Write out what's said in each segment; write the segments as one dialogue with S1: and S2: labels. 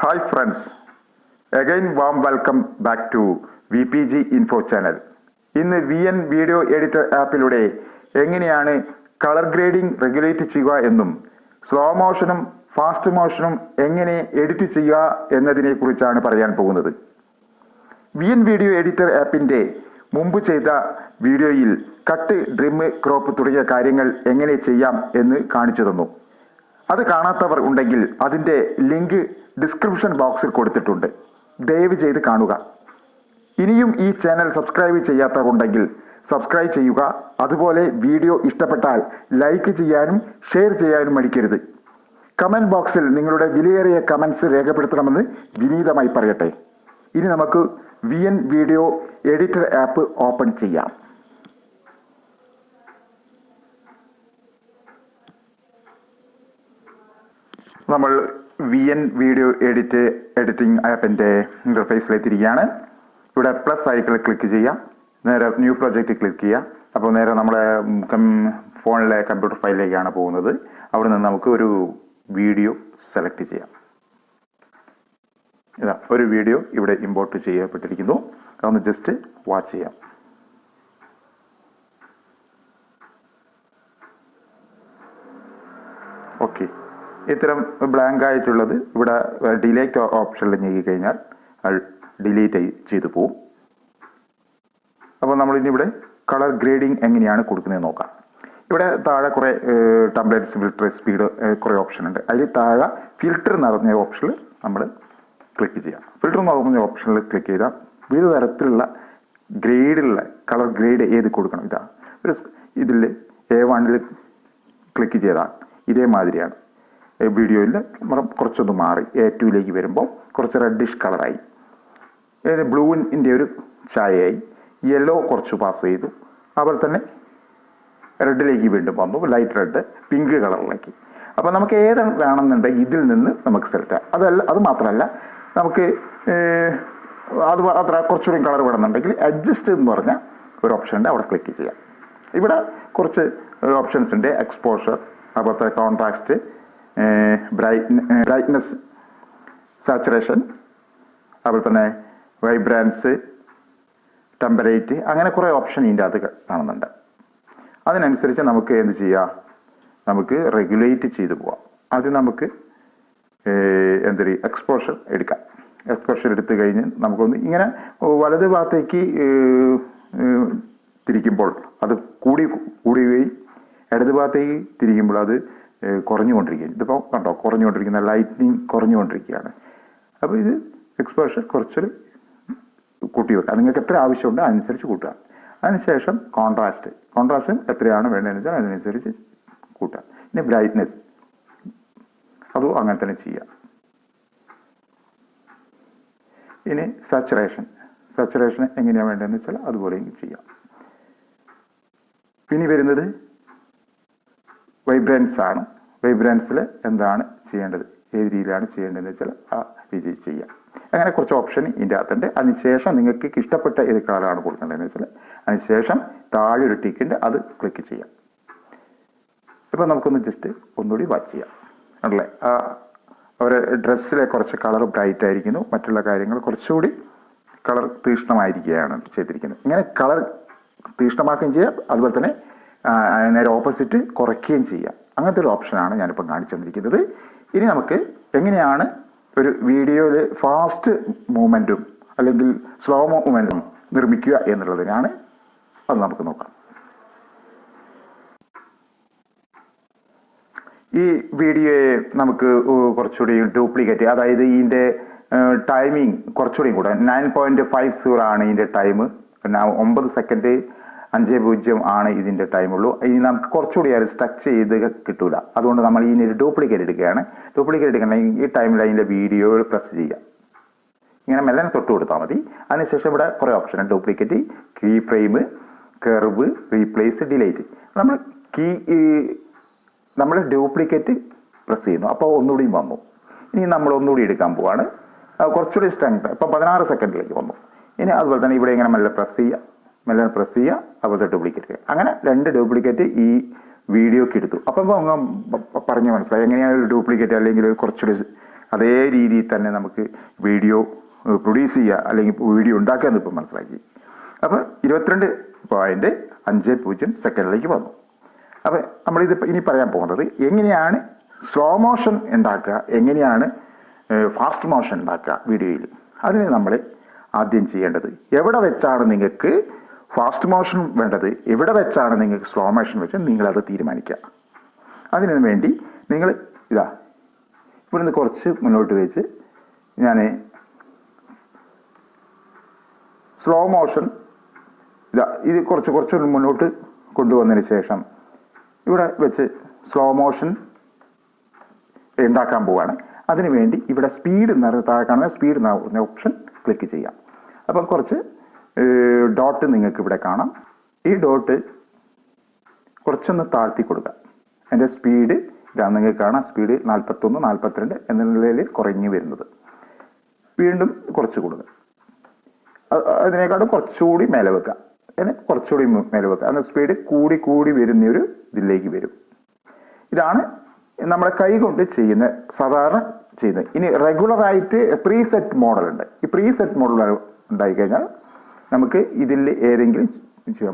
S1: Hi friends, again warm welcome back to VPG Info channel. ഇന്ന് VN video editor ആപ്പിലൂടെ എങ്ങനെയാണ് colour grading regulate ചെയ്യുക എന്നും slow മോഷനും fast മോഷനും എങ്ങനെ എഡിറ്റ് ചെയ്യുക എന്നതിനെ കുറിച്ചാണ് പറയാൻ പോകുന്നത്. VN വീഡിയോ എഡിറ്റർ ആപ്പിന്റെ മുമ്പ് ചെയ്ത വീഡിയോയിൽ കട്ട്, ട്രിം, ക്രോപ്പ് തുടങ്ങിയ കാര്യങ്ങൾ എങ്ങനെ ചെയ്യാം എന്ന് കാണിച്ചു തന്നു. അത് കാണാത്തവർ ഉണ്ടെങ്കിൽ അതിൻ്റെ ലിങ്ക് ഡിസ്ക്രിപ്ഷൻ ബോക്സിൽ കൊടുത്തിട്ടുണ്ട്. ദയവ് ചെയ്ത് കാണുക. ഇനിയും ഈ ചാനൽ സബ്സ്ക്രൈബ് ചെയ്യാത്തവരുണ്ടെങ്കിൽ സബ്സ്ക്രൈബ് ചെയ്യുക. അതുപോലെ വീഡിയോ ഇഷ്ടപ്പെട്ടാൽ ലൈക്ക് ചെയ്യാനും ഷെയർ ചെയ്യാനും മടിക്കരുത്. കമൻറ്റ് ബോക്സിൽ നിങ്ങളുടെ വിലയേറിയ കമൻറ്റ്സ് രേഖപ്പെടുത്തണമെന്ന് വിനീതമായി പറയട്ടെ. ഇനി നമുക്ക് VN video editor app open ചെയ്യാം. നമ്മൾ VN വീഡിയോ എഡിറ്റിംഗ് ആപ്പിൻ്റെ ഇൻ്റർഫേസിലെത്തിയിരിക്കുകയാണ്. ഇവിടെ പ്ലസ് ഐക്കൺ ക്ലിക്ക് ചെയ്യാം. നേരെ ന്യൂ പ്രോജക്റ്റ് ക്ലിക്ക് ചെയ്യാം. അപ്പോൾ നേരെ നമ്മുടെ ഫോണിലെ കമ്പ്യൂട്ടർ ഫയലിലേക്കാണ് പോകുന്നത്. അവിടെ നിന്ന് നമുക്ക് ഒരു വീഡിയോ സെലക്ട് ചെയ്യാം. ഇതാ ഒരു വീഡിയോ ഇവിടെ ഇമ്പോർട്ട് ചെയ്യപ്പെട്ടിരിക്കുന്നു. അതൊന്ന് ജസ്റ്റ് വാച്ച് ചെയ്യാം. ഓക്കെ, ഇത്തരം ബ്ലാങ്ക് ആയിട്ടുള്ളത് ഇവിടെ ഡിലീറ്റ് ഓപ്ഷനിൽ ഞെക്കി കഴിഞ്ഞാൽ അത് ഡിലീറ്റ് ചെയ്തു പോവും. അപ്പോൾ നമ്മളിനി ഇവിടെ കളർ ഗ്രേഡിംഗ് എങ്ങനെയാണ് കൊടുക്കുന്നത് നോക്കാം. ഇവിടെ താഴെ കുറേ ടെംപ്ലേറ്റ്സ്, ഫിൽറ്റർ, സ്പീഡ് കുറേ ഓപ്ഷൻ ഉണ്ട്. അതിൽ താഴെ ഫിൽറ്റർ എന്ന് പറഞ്ഞ ഓപ്ഷനിൽ നമ്മൾ ക്ലിക്ക് ചെയ്യാം. ഫിൽറ്റർ എന്ന് പറഞ്ഞ ഓപ്ഷനിൽ ക്ലിക്ക് ചെയ്താൽ വിവിധ തരത്തിലുള്ള ഗ്രേഡുള്ള കളർ ഗ്രേഡ് ഏത് കൊടുക്കണം. ഇതാ ഒരു ഇതിൽ A1 ക്ലിക്ക് ചെയ്താൽ ഇതേമാതിരിയാണ്. വീഡിയോയിൽ കുറച്ചൊന്ന് മാറി A2 വരുമ്പോൾ കുറച്ച് റെഡിഷ് കളറായി. ബ്ലൂവിൻ്റെ ഒരു ചായയായി. യെല്ലോ കുറച്ച് പാസ് ചെയ്തു. അതുപോലെ തന്നെ റെഡിലേക്ക് വീണ്ടും വന്നു, ലൈറ്റ് റെഡ്, പിങ്ക് കളറിലേക്ക്. അപ്പോൾ നമുക്ക് ഏതാണ് വേണമെന്നുണ്ടെങ്കിൽ ഇതിൽ നിന്ന് നമുക്ക് സെലക്ട് ചെയ്യാം. അത് മാത്രമല്ല, നമുക്ക് അത്ര കുറച്ചുകൂടി കളർ വേണമെന്നുണ്ടെങ്കിൽ അഡ്ജസ്റ്റ് എന്ന് പറഞ്ഞ ഒരു ഓപ്ഷൻ ഉണ്ട്. അവിടെ ക്ലിക്ക് ചെയ്യാം. ഇവിടെ കുറച്ച് ഓപ്ഷൻസ് ഉണ്ട്. എക്സ്പോഷർ, അതുപോലെ കോൺട്രാസ്റ്റ്, ബ്രൈറ്റ്നസ്, സാച്ചുറേഷൻ, അതുപോലെ തന്നെ വൈബ്രൻസ്, ടെമ്പറേറ്റ്, അങ്ങനെ കുറേ ഓപ്ഷൻ ഇതിൻ്റെ അത് കാണുന്നുണ്ട്. അതിനനുസരിച്ച് നമുക്ക് എന്ത് ചെയ്യാം, നമുക്ക് റെഗുലേറ്റ് ചെയ്ത് പോവാം. അത് നമുക്ക് എക്സ്പോഷർ എടുക്കാം. എക്സ്പോഷർ എടുത്തു കഴിഞ്ഞ് നമുക്കൊന്ന് ഇങ്ങനെ വലത് ഭാഗത്തേക്ക് തിരിക്കുമ്പോൾ അത് കൂടുകയും ഇടത് ഭാഗത്തേക്ക് തിരിക്കുമ്പോൾ അത് കുറഞ്ഞുകൊണ്ടിരിക്കുകയാണ്. ഇതിപ്പോൾ കണ്ടോ, കുറഞ്ഞുകൊണ്ടിരിക്കുന്ന ലൈറ്റിനിങ് കുറഞ്ഞുകൊണ്ടിരിക്കുകയാണ്. അപ്പോൾ ഇത് എക്സ്പോഷർ കുറച്ചൊരു കൂട്ടി വെക്കുക. നിങ്ങൾക്ക് എത്ര ആവശ്യമുണ്ട് അതനുസരിച്ച് കൂട്ടുക. അതിനുശേഷം കോൺട്രാസ്റ്റ് എത്രയാണ് വേണ്ടതെന്ന് വെച്ചാൽ അതിനനുസരിച്ച് കൂട്ടുക. പിന്നെ ബ്രൈറ്റ്നസ് അതും അങ്ങനെ തന്നെ ചെയ്യാം. ഇനി സാച്ചുറേഷൻ എങ്ങനെയാണ് വേണ്ടതെന്ന് വെച്ചാൽ അതുപോലെയും ചെയ്യാം. പിന്നെ വരുന്നത് വൈബ്രൻസ് ആണ്. വൈബ്രൻസിൽ എന്താണ് ചെയ്യേണ്ടത്, ഏത് രീതിയിലാണ് ചെയ്യേണ്ടതെന്ന് വെച്ചാൽ ആ രീതി ചെയ്യാം. അങ്ങനെ കുറച്ച് ഓപ്ഷൻ ഇതിൻ്റെ അകത്തുണ്ട്. അതിനുശേഷം നിങ്ങൾക്ക് ഇഷ്ടപ്പെട്ട ഏത് കളറാണ് കൊടുക്കേണ്ടതെന്ന് വെച്ചാൽ അതിനുശേഷം താഴെ ഒരു ടിക്കുണ്ട്, അത് ക്ലിക്ക് ചെയ്യാം. ഇപ്പം നമുക്കൊന്ന് ജസ്റ്റ് ഒന്നുകൂടി വാച്ച് ചെയ്യാം. അല്ലേ, അവരുടെ ഡ്രസ്സിലെ കുറച്ച് കളർ ബ്രൈറ്റ് ആയിരിക്കുന്നു, മറ്റുള്ള കാര്യങ്ങൾ കുറച്ചുകൂടി കളർ തീക്ഷ്ണമായിരിക്കുകയാണ് ചെയ്തിരിക്കുന്നത്. ഇങ്ങനെ കളർ തീക്ഷ്ണമാക്കുകയും ചെയ്യാം, അതുപോലെ തന്നെ നേരെ ഓപ്പോസിറ്റ് കുറയ്ക്കുകയും ചെയ്യാം. അങ്ങനത്തെ ഒരു ഓപ്ഷനാണ് ഞാനിപ്പം കാണിച്ചു തന്നിരിക്കുന്നത്. ഇനി നമുക്ക് എങ്ങനെയാണ് ഒരു വീഡിയോയിൽ ഫാസ്റ്റ് മൂവ്മെൻറ്റും അല്ലെങ്കിൽ സ്ലോ മൂവ്മെൻറ്റും നിർമ്മിക്കുക എന്നുള്ളതിനാണ്. അത് നമുക്ക് നോക്കാം. ഈ വീഡിയോയെ നമുക്ക് കുറച്ചുകൂടി ഡ്യൂപ്ലിക്കേറ്റ്, അതായത് ഇതിൻ്റെ ടൈമിങ് കുറച്ചുകൂടി കൂടെ 9.50 ആണ് ഇതിൻ്റെ ടൈം. പിന്നെ 9 സെക്കൻഡ് 5:0 ആണ് ഇതിൻ്റെ ടൈമുള്ളൂ. ഇനി നമുക്ക് കുറച്ചുകൂടി അത് സ്റ്റക്ക് ചെയ്ത് കിട്ടൂല. അതുകൊണ്ട് നമ്മൾ ഇതിന് ഡ്യൂപ്ലിക്കേറ്റ് എടുക്കുകയാണ്. ഡ്യൂപ്ലിക്കേറ്റ് എടുക്കണമെങ്കിൽ ഈ ടൈമിൽ അതിൻ്റെ വീഡിയോ പ്രസ് ചെയ്യുക. ഇങ്ങനെ മെല്ലനെ തൊട്ട് കൊടുത്താൽ മതി. അതിനുശേഷം ഇവിടെ കുറേ ഓപ്ഷൻ ഉണ്ട്. Duplicate, key frame, curve, replace, delete. നമ്മൾ ഡ്യൂപ്ലിക്കേറ്റ് പ്രസ് ചെയ്യുന്നു, അപ്പോൾ ഒന്നുകൂടിയും വന്നു. ഇനി നമ്മൾ ഒന്നുകൂടി എടുക്കാൻ പോവാണ്. കുറച്ചുകൂടി സ്ട്രെങ്ത്, ഇപ്പോൾ 16 സെക്കൻഡിലേക്ക് വന്നു. ഇനി അതുപോലെ തന്നെ ഇവിടെ ഇങ്ങനെ മെല്ലെ പ്രസ് ചെയ്യുക, അതുപോലെ ഡ്യൂപ്ലിക്കേറ്റ് ചെയ്യുക. അങ്ങനെ 2 ഡ്യൂപ്ലിക്കേറ്റ് ഈ വീഡിയോക്ക് എടുത്തു. അപ്പം പറഞ്ഞ് മനസ്സിലായി എങ്ങനെയാണ് ഒരു ഡ്യൂപ്ലിക്കേറ്റ് അല്ലെങ്കിൽ കുറച്ചുകൂടി അതേ രീതിയിൽ തന്നെ നമുക്ക് വീഡിയോ പ്രൊഡ്യൂസ് ചെയ്യുക അല്ലെങ്കിൽ വീഡിയോ ഉണ്ടാക്കുക എന്നിപ്പോൾ മനസ്സിലാക്കി. അപ്പോൾ 22.50 സെക്കൻഡിലേക്ക് വന്നു. അപ്പോൾ നമ്മളിത് ഇനി പറയാൻ പോകുന്നത് എങ്ങനെയാണ് സ്ലോ മോഷൻ ഉണ്ടാക്കുക, എങ്ങനെയാണ് ഫാസ്റ്റ് മോഷൻ ഉണ്ടാക്കുക വീഡിയോയിൽ. അതിന് നമ്മൾ ആദ്യം ചെയ്യേണ്ടത് എവിടെ വെച്ചാണ് നിങ്ങൾക്ക് ഫാസ്റ്റ് മോഷൻ വേണ്ടത്, എവിടെ വെച്ചാണ് നിങ്ങൾക്ക് സ്ലോ മോഷൻ വെച്ച് നിങ്ങളത് തീരുമാനിക്കുക. അതിനു വേണ്ടി നിങ്ങൾ ഇവിടുന്ന് കുറച്ച് മുന്നോട്ട് വെച്ച് ഞാൻ സ്ലോ മോഷൻ ഇത് കുറച്ച് മുന്നോട്ട് കൊണ്ടുവന്നതിന് ശേഷം ഇവിടെ വെച്ച് സ്ലോ മോഷൻ ഉണ്ടാക്കാൻ പോവുകയാണ്. അതിനുവേണ്ടി ഇവിടെ സ്പീഡ് താഴെ കാണുന്ന സ്പീഡ് എന്ന ഓപ്ഷൻ ക്ലിക്ക് ചെയ്യാം. അപ്പം കുറച്ച് ഡോട്ട് നിങ്ങൾക്ക് ഇവിടെ കാണാം. ഈ ഡോട്ട് കുറച്ചൊന്ന് താഴ്ത്തി കൊടുക്കുക. അതിൻ്റെ സ്പീഡ് നിങ്ങൾക്ക് കാണാം. സ്പീഡ് 41, 42 എന്ന നിലയിൽ കുറഞ്ഞു വരുന്നത്. വീണ്ടും കുറച്ച് കൊടുക്കുക. അതിനേക്കാളും കുറച്ചുകൂടി മേലെ വെക്കുക. അതിന് കുറച്ചുകൂടി മേലെ വെക്കുക. എന്നാൽ സ്പീഡ് കൂടി വരുന്നൊരു ഇതിലേക്ക് വരും. ഇതാണ് നമ്മുടെ കൈ കൊണ്ട് ചെയ്യുന്ന സാധാരണ ചെയ്യുന്നത്. ഇനി റെഗുലറായിട്ട് പ്രീസെറ്റ് മോഡലുണ്ട്. ഈ പ്രീസെറ്റ് മോഡൽ ഉണ്ടായിക്കഴിഞ്ഞാൽ നമുക്ക് ഇതിൽ ഏതെങ്കിലും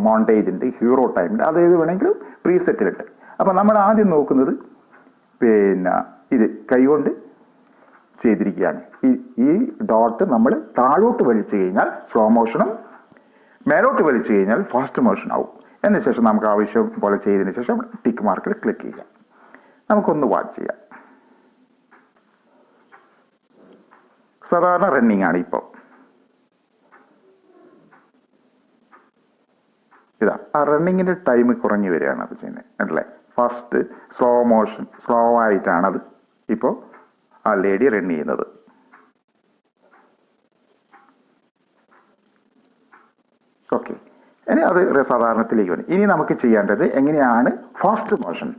S1: മോണ്ടേജ് ഉണ്ട്, ഹീറോ ടൈം ഉണ്ട്, അതേത് വേണമെങ്കിലും പ്രീസെറ്റിലുണ്ട്. അപ്പം നമ്മൾ ആദ്യം നോക്കുന്നത് ഇത് കൈകൊണ്ട് ചെയ്തിരിക്കുകയാണ്. ഈ ഡോട്ട് നമ്മൾ താഴോട്ട് വലിച്ചു കഴിഞ്ഞാൽ സ്ലോ മോഷനും മേലോട്ട് വലിച്ചു കഴിഞ്ഞാൽ ഫാസ്റ്റ് മോഷൻ ആവും. എന്ന ശേഷം നമുക്ക് ആവശ്യം പോലെ ചെയ്തതിന് ശേഷം ടിക്ക് മാർക്കിൽ ക്ലിക്ക് ചെയ്യാം. നമുക്കൊന്ന് വാച്ച് ചെയ്യാം. സാധാരണ റണ്ണിങ് ആണ് ഇപ്പോൾ. ആ റണ്ണിങ്ങിന്റെ ടൈം കുറഞ്ഞു വരികയാണ് അത് ചെയ്യുന്നത് അല്ലേ. ഫസ്റ്റ് സ്ലോ മോഷൻ സ്ലോ ആയിട്ടാണ് അത് ഇപ്പോൾ ആ ലേഡി റൺ ചെയ്യുന്നത്. ഓക്കെ, ഇനി അത് സാധാരണത്തിലേക്ക് വരും. ഇനി നമുക്ക് ചെയ്യേണ്ടത് എങ്ങനെയാണ് ഫാസ്റ്റ് മോഷൻ.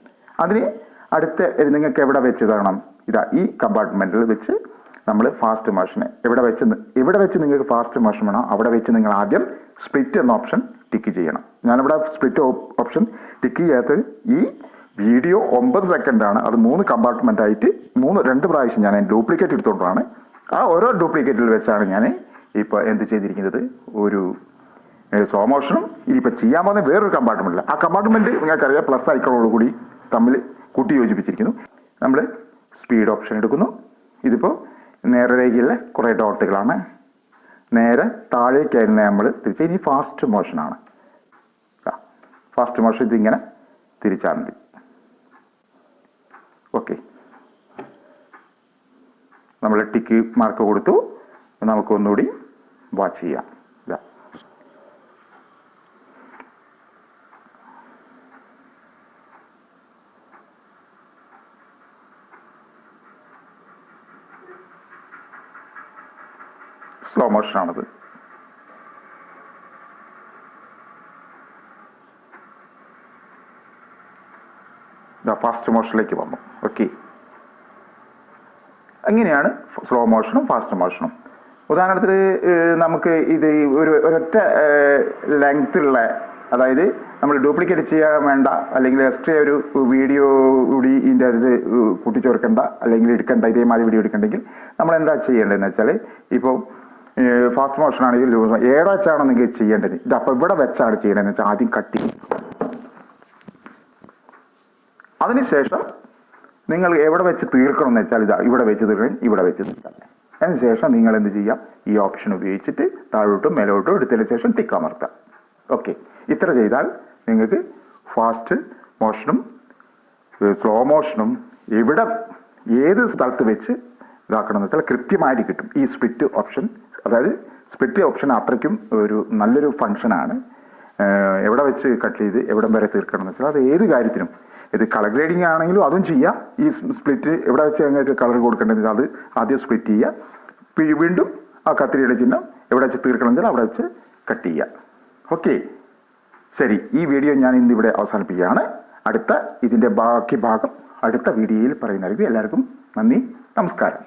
S1: അതിന് അടുത്ത നിങ്ങൾക്ക് എവിടെ വെച്ച് തരണം, ഈ കമ്പാർട്ട്മെന്റിൽ വെച്ച് നമ്മൾ ഫാസ്റ്റ് മോഷനെ എവിടെ വെച്ച് നിങ്ങൾക്ക് ഫാസ്റ്റ് മോഷൻ വേണം അവിടെ വെച്ച് നിങ്ങൾ ആദ്യം സ്പ്ലിറ്റ് എന്ന ഓപ്ഷൻ ടിക്ക് ചെയ്യണം. ഞാനിവിടെ സ്പ്ലിറ്റ് ഓപ്ഷൻ ടിക്ക് ചെയ്യാത്തത് ഈ വീഡിയോ 9 സെക്കൻഡാണ്. അത് 3 കമ്പാർട്ട്മെന്റ് ആയിട്ട് 2 പ്രാവശ്യം ഞാൻ ഡ്യൂപ്ലിക്കേറ്റ് എടുത്തുകൊണ്ടാണ്. ആ ഓരോ ഡ്യൂപ്ലിക്കേറ്റിൽ വെച്ചാണ് ഞാൻ ഇപ്പോൾ എന്ത് ചെയ്തിരിക്കുന്നത്, ഒരു സ്ലോ മോഷനും ഇനിയിപ്പോൾ ചെയ്യാൻ പോകുന്ന വേറൊരു കമ്പാർട്ട്മെന്റില്ല. ആ കമ്പാർട്ട്മെന്റ് നിങ്ങൾക്കറിയാം പ്ലസ് ഐക്കണോടുകൂടി തമ്മിൽ കൂട്ടി യോജിപ്പിച്ചിരിക്കുന്നു. നമ്മൾ സ്പീഡ് ഓപ്ഷൻ എടുക്കുന്നു. ഇതിപ്പോൾ നേരരേഖയിലെ കുറേ ഡോട്ടുകളാണ്. നേരെ താഴേക്കായിരുന്നു നമ്മൾ തിരിച്ച്. ഇനി ഫാസ്റ്റ് മോഷനാണ്. ഫാസ്റ്റ് മോഷൻ ഇതിങ്ങനെ തിരിച്ചാൽ മതി. ഓക്കെ, നമ്മൾ ടിക്ക് മാർക്ക് കൊടുത്തു. നമുക്കൊന്നുകൂടി വാച്ച് ചെയ്യാം. സ്ലോ മോഷൻ ആണത്. ഫാസ്റ്റ് മോഷനിലേക്ക് വന്നു. ഓക്കെ, അങ്ങനെയാണ് സ്ലോ മോഷനും ഫാസ്റ്റ് മോഷനും. ഉദാഹരണത്തിന് നമുക്ക് ഇത് ഒരൊറ്റ ലെങ്ത്തുള്ള, അതായത് നമ്മൾ ഡ്യൂപ്ലിക്കേറ്റ് ചെയ്യാൻ വേണ്ട അല്ലെങ്കിൽ എക്സ്ട്രാ ഒരു വീഡിയോ കൂടി ഇതിൻ്റെ അത് കൂട്ടിച്ചേർക്കേണ്ട അല്ലെങ്കിൽ എടുക്കേണ്ട ഇതേമാതിരി വീഡിയോ എടുക്കണ്ടെങ്കിൽ നമ്മൾ എന്താ ചെയ്യേണ്ടതെന്ന് വെച്ചാൽ, ഇപ്പോൾ ഫാസ്റ്റ് മോഷൻ ആണെങ്കിൽ എവിടെ വെച്ചാണ് നിങ്ങൾ ചെയ്യേണ്ടത്. അപ്പോൾ ഇവിടെ വെച്ചാണ് ചെയ്യേണ്ടതെന്ന് വെച്ചാൽ ആദ്യം കട്ട് ചെയ്യും. അതിനുശേഷം നിങ്ങൾ എവിടെ വെച്ച് തീർക്കണം എന്ന് വെച്ചാൽ ഇവിടെ വെച്ച് തീർക്കണം, ഇവിടെ വെച്ച് തീർക്കാം. അതിനുശേഷം നിങ്ങൾ എന്ത് ചെയ്യാം, ഈ ഓപ്ഷൻ ഉപയോഗിച്ചിട്ട് താഴോട്ടും മേലോട്ടും എടുത്തതിന് ശേഷം ടിക്ക് അമർത്താം. ഓക്കെ, ഇത്ര ചെയ്താൽ നിങ്ങൾക്ക് ഫാസ്റ്റ് മോഷനും സ്ലോ മോഷനും ഏത് സ്ഥലത്ത് വെച്ച് ഇതാക്കണം എന്ന് വെച്ചാൽ കൃത്യമായിട്ട് കിട്ടും. ഈ സ്പ്ലിറ്റ് ഓപ്ഷൻ, അതായത് സ്പ്ലിറ്റ് ഓപ്ഷൻ അത്രയ്ക്കും ഒരു നല്ലൊരു ഫംഗ്ഷനാണ്. എവിടെ വെച്ച് കട്ട് ചെയ്ത് എവിടം വരെ തീർക്കണം എന്ന് വെച്ചാൽ അത് ഏത് കാര്യത്തിനും, ഇത് കളർ ഗ്രേഡിങ് ആണെങ്കിലും അതും ചെയ്യാം. ഈ സ്പ്ലിറ്റ് എവിടെ വെച്ച് ഞങ്ങൾക്ക് കളർ കൊടുക്കേണ്ടത് അത് ആദ്യം സ്പ്ലിറ്റ് ചെയ്യുക. വീണ്ടും ആ കത്തിരിയുടെ ചിഹ്നം എവിടെ വെച്ച് തീർക്കണം വെച്ചാൽ അവിടെ വെച്ച് കട്ട് ചെയ്യുക. ഓക്കെ, ശരി. ഈ വീഡിയോ ഞാൻ ഇന്നിവിടെ അവസാനിപ്പിക്കുകയാണ്. ഇതിൻ്റെ ബാക്കി ഭാഗം അടുത്ത വീഡിയോയിൽ പറയുന്നതായിരിക്കും. എല്ലാവർക്കും നന്ദി, നമസ്കാരം.